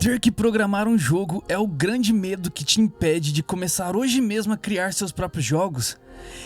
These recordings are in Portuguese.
Ter que programar um jogo é o grande medo que te impede de começar hoje mesmo a criar seus próprios jogos?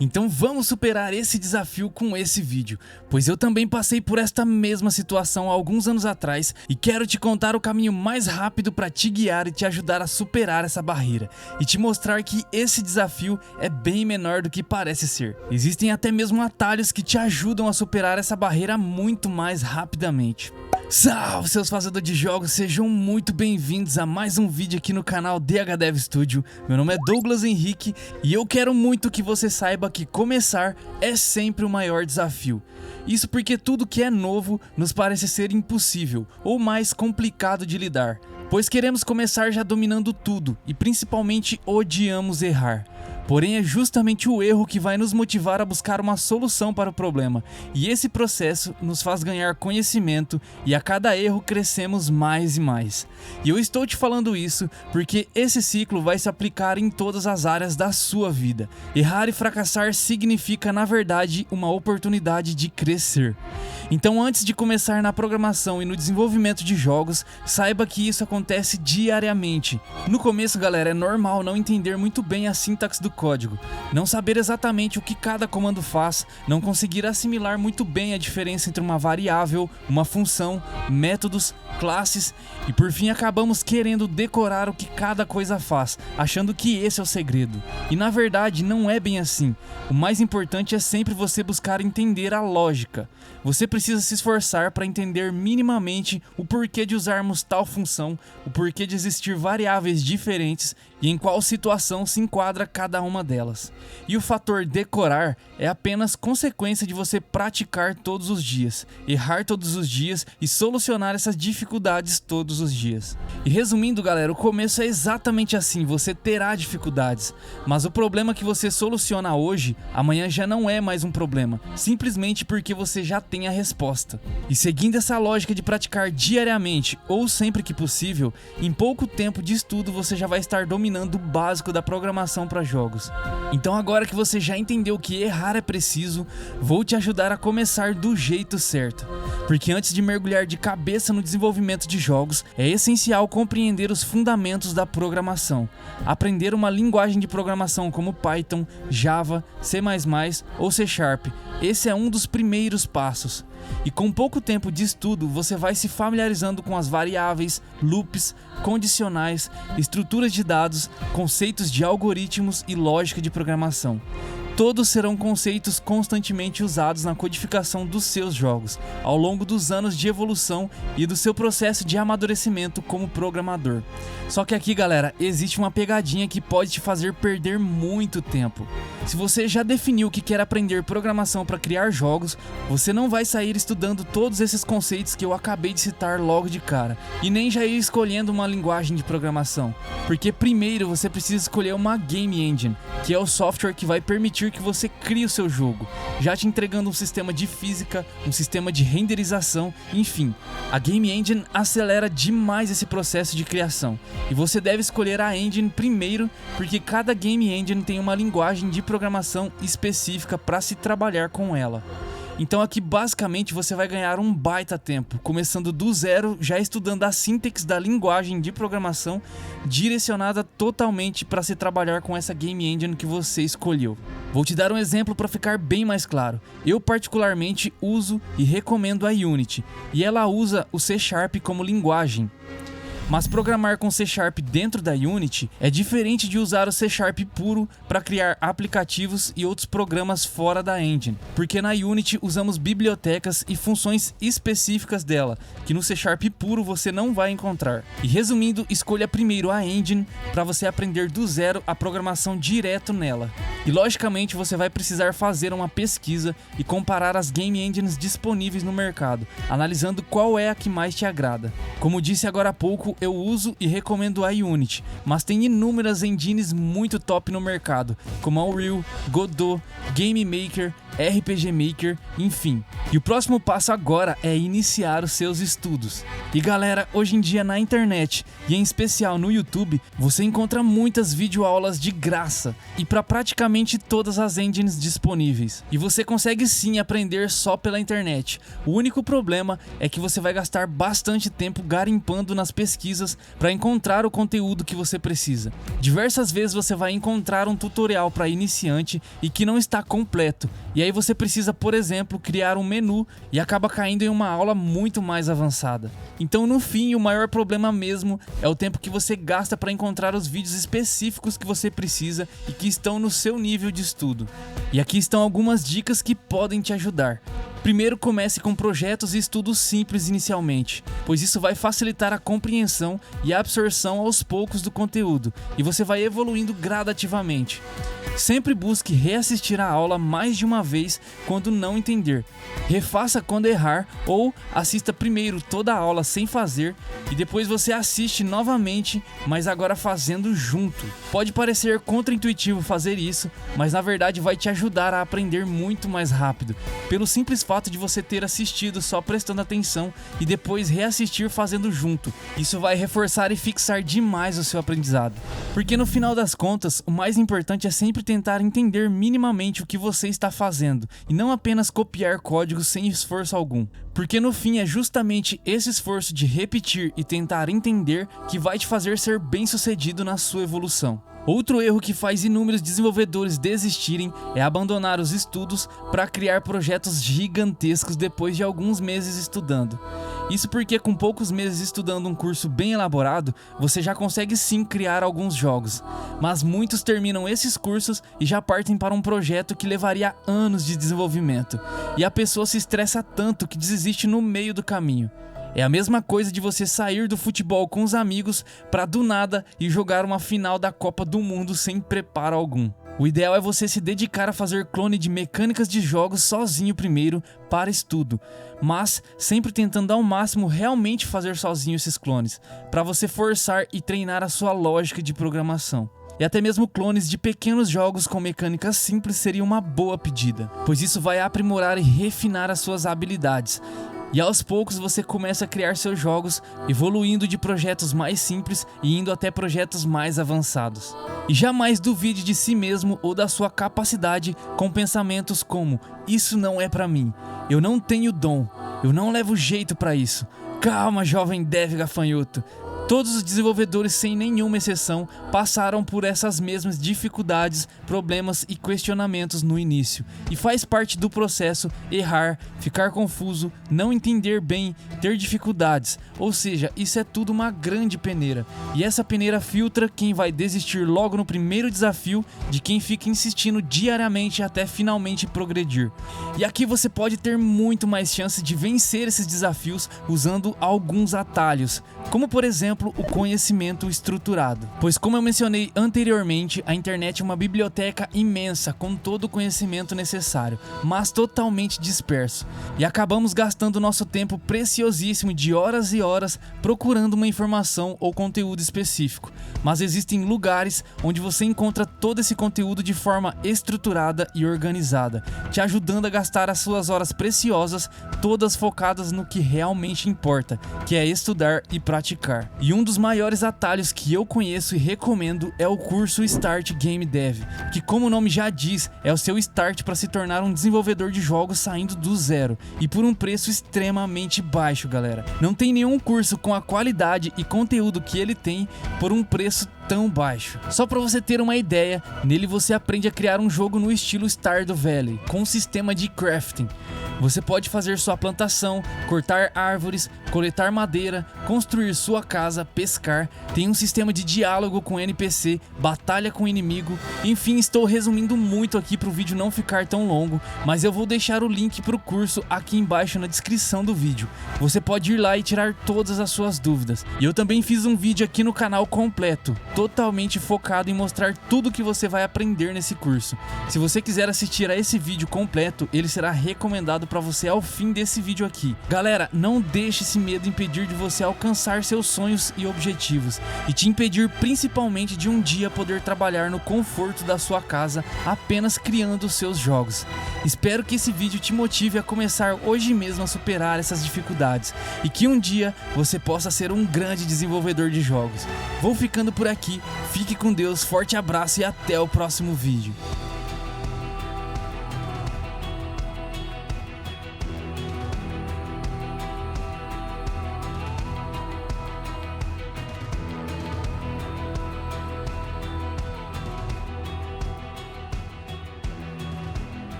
Então vamos superar esse desafio com esse vídeo, pois eu também passei por esta mesma situação há alguns anos atrás e quero te contar o caminho mais rápido para te guiar e te ajudar a superar essa barreira e te mostrar que esse desafio é bem menor do que parece ser. Existem até mesmo atalhos que te ajudam a superar essa barreira muito mais rapidamente. Salve, seus fazedores de jogos, sejam muito bem-vindos a mais um vídeo aqui no canal DHDev Studio. Meu nome é Douglas Henrique e eu quero muito que você saiba que começar é sempre o maior desafio. Isso porque tudo que é novo nos parece ser impossível ou mais complicado de lidar, pois queremos começar já dominando tudo e principalmente odiamos errar. Porém é justamente o erro que vai nos motivar a buscar uma solução para o problema, e esse processo nos faz ganhar conhecimento e a cada erro crescemos mais e mais. E eu estou te falando isso porque esse ciclo vai se aplicar em todas as áreas da sua vida. Errar e fracassar significa, na verdade, uma oportunidade de crescer. Então, antes de começar na programação e no desenvolvimento de jogos, saiba que isso acontece diariamente. No começo, galera, é normal não entender muito bem a sintaxe do código, não saber exatamente o que cada comando faz, não conseguir assimilar muito bem a diferença entre uma variável, uma função, métodos, classes e por fim acabamos querendo decorar o que cada coisa faz, achando que esse é o segredo. E na verdade não é bem assim. O mais importante é sempre você buscar entender a lógica. Você precisa se esforçar para entender minimamente o porquê de usarmos tal função, o porquê de existir variáveis diferentes e em qual situação se enquadra cada uma delas. E o fator decorar é apenas consequência de você praticar todos os dias, errar todos os dias e solucionar essas dificuldades todos os dias. E resumindo, galera, o começo é exatamente assim, você terá dificuldades, mas o problema que você soluciona hoje, amanhã já não é mais um problema, simplesmente porque você já tem a resposta. E seguindo essa lógica de praticar diariamente ou sempre que possível, em pouco tempo de estudo você já vai estar dominando o básico da programação para jogos. Então agora que você já entendeu que errar é preciso, vou te ajudar a começar do jeito certo. Porque antes de mergulhar de cabeça no desenvolvimento de jogos, é essencial compreender os fundamentos da programação. Aprender uma linguagem de programação como Python, Java, C++ ou C#. Esse é um dos primeiros passos. E com pouco tempo de estudo, você vai se familiarizando com as variáveis, loops, condicionais, estruturas de dados, conceitos de algoritmos e lógica de programação. Todos serão conceitos constantemente usados na codificação dos seus jogos, ao longo dos anos de evolução e do seu processo de amadurecimento como programador. Só que aqui, galera, existe uma pegadinha que pode te fazer perder muito tempo. Se você já definiu que quer aprender programação para criar jogos, você não vai sair estudando todos esses conceitos que eu acabei de citar logo de cara, e nem já ir escolhendo uma linguagem de programação, porque primeiro você precisa escolher uma Game Engine, que é o software que vai permitir que você crie o seu jogo, já te entregando um sistema de física, um sistema de renderização, enfim. A Game Engine acelera demais esse processo de criação, e você deve escolher a engine primeiro, porque cada Game Engine tem uma linguagem de programação específica para se trabalhar com ela. Então aqui basicamente você vai ganhar um baita tempo, começando do zero, já estudando a sintaxe da linguagem de programação, direcionada totalmente para se trabalhar com essa Game Engine que você escolheu. Vou te dar um exemplo para ficar bem mais claro. Eu particularmente uso e recomendo a Unity, e ela usa o C# como linguagem. Mas programar com C# dentro da Unity é diferente de usar o C# puro para criar aplicativos e outros programas fora da engine, porque na Unity usamos bibliotecas e funções específicas dela, que no C# puro você não vai encontrar. E resumindo, escolha primeiro a engine para você aprender do zero a programação direto nela. E logicamente você vai precisar fazer uma pesquisa e comparar as game engines disponíveis no mercado, analisando qual é a que mais te agrada. Como disse agora há pouco, eu uso e recomendo a Unity, mas tem inúmeras engines muito top no mercado, como a Unreal, Godot, Game Maker, RPG Maker, enfim. E o próximo passo agora é iniciar os seus estudos. E galera, hoje em dia na internet, e em especial no YouTube, você encontra muitas videoaulas de graça. E para praticamente praticamente todas as engines disponíveis. E você consegue sim aprender só pela internet. O único problema é que você vai gastar bastante tempo garimpando nas pesquisas para encontrar o conteúdo que você precisa. Diversas vezes você vai encontrar um tutorial para iniciante e que não está completo. E aí você precisa, por exemplo, criar um menu e acaba caindo em uma aula muito mais avançada. Então, no fim, o maior problema mesmo é o tempo que você gasta para encontrar os vídeos específicos que você precisa e que estão no seu nível de estudo. E aqui estão algumas dicas que podem te ajudar. Primeiro, comece com projetos e estudos simples inicialmente, pois isso vai facilitar a compreensão e a absorção aos poucos do conteúdo, e você vai evoluindo gradativamente. Sempre busque reassistir a aula mais de uma vez quando não entender. Refaça quando errar ou assista primeiro toda a aula sem fazer e depois você assiste novamente, mas agora fazendo junto. Pode parecer contraintuitivo fazer isso, mas na verdade vai te ajudar a aprender muito mais rápido, pelo simples fato de você ter assistido só prestando atenção e depois reassistir fazendo junto. Isso vai reforçar e fixar demais o seu aprendizado. Porque no final das contas, o mais importante é sempre tentar entender minimamente o que você está fazendo e não apenas copiar código sem esforço algum. Porque no fim é justamente esse esforço de repetir e tentar entender que vai te fazer ser bem-sucedido na sua evolução. Outro erro que faz inúmeros desenvolvedores desistirem é abandonar os estudos para criar projetos gigantescos depois de alguns meses estudando. Isso porque com poucos meses estudando um curso bem elaborado, você já consegue sim criar alguns jogos. Mas muitos terminam esses cursos e já partem para um projeto que levaria anos de desenvolvimento. E a pessoa se estressa tanto que desiste no meio do caminho. É a mesma coisa de você sair do futebol com os amigos para do nada e jogar uma final da Copa do Mundo sem preparo algum. O ideal é você se dedicar a fazer clone de mecânicas de jogos sozinho primeiro para estudo, mas sempre tentando ao máximo realmente fazer sozinho esses clones, para você forçar e treinar a sua lógica de programação. E até mesmo clones de pequenos jogos com mecânicas simples seria uma boa pedida, pois isso vai aprimorar e refinar as suas habilidades. E aos poucos você começa a criar seus jogos, evoluindo de projetos mais simples e indo até projetos mais avançados. E jamais duvide de si mesmo ou da sua capacidade com pensamentos como: isso não é pra mim, eu não tenho dom, eu não levo jeito pra isso. Calma, jovem dev gafanhoto. Todos os desenvolvedores, sem nenhuma exceção, passaram por essas mesmas dificuldades, problemas e questionamentos no início. E faz parte do processo errar, ficar confuso, não entender bem, ter dificuldades. Ou seja, isso é tudo uma grande peneira. E essa peneira filtra quem vai desistir logo no primeiro desafio de quem fica insistindo diariamente até finalmente progredir. E aqui você pode ter muito mais chance de vencer esses desafios usando alguns atalhos, como por exemplo o conhecimento estruturado. Pois como eu mencionei anteriormente, a internet é uma biblioteca imensa com todo o conhecimento necessário, mas totalmente disperso. E acabamos gastando nosso tempo preciosíssimo de horas e horas procurando uma informação ou conteúdo específico. Mas existem lugares onde você encontra todo esse conteúdo de forma estruturada e organizada, te ajudando a gastar as suas horas preciosas, todas focadas no que realmente importa, que é estudar e praticar. E um dos maiores atalhos que eu conheço e recomendo é o curso Start Game Dev, que como o nome já diz, é o seu start para se tornar um desenvolvedor de jogos saindo do zero, e por um preço extremamente baixo, galera. Não tem nenhum curso com a qualidade e conteúdo que ele tem por um preço tão baixo. Só para você ter uma ideia, nele você aprende a criar um jogo no estilo Stardew Valley, com um sistema de crafting. Você pode fazer sua plantação, cortar árvores, coletar madeira, construir sua casa, pescar, tem um sistema de diálogo com NPC, batalha com inimigo. Enfim, estou resumindo muito aqui para o vídeo não ficar tão longo, mas eu vou deixar o link para o curso aqui embaixo na descrição do vídeo. Você pode ir lá e tirar todas as suas dúvidas. E eu também fiz um vídeo aqui no canal completo, totalmente focado em mostrar tudo que você vai aprender nesse curso. Se você quiser assistir a esse vídeo completo, ele será recomendado para você ao fim desse vídeo aqui. Galera, não deixe esse medo impedir de você alcançar seus sonhos e objetivos, e te impedir principalmente de um dia poder trabalhar no conforto da sua casa apenas criando os seus jogos. Espero que esse vídeo te motive a começar hoje mesmo a superar essas dificuldades e que um dia você possa ser um grande desenvolvedor de jogos. Vou ficando por aqui, fique com Deus, forte abraço e até o próximo vídeo.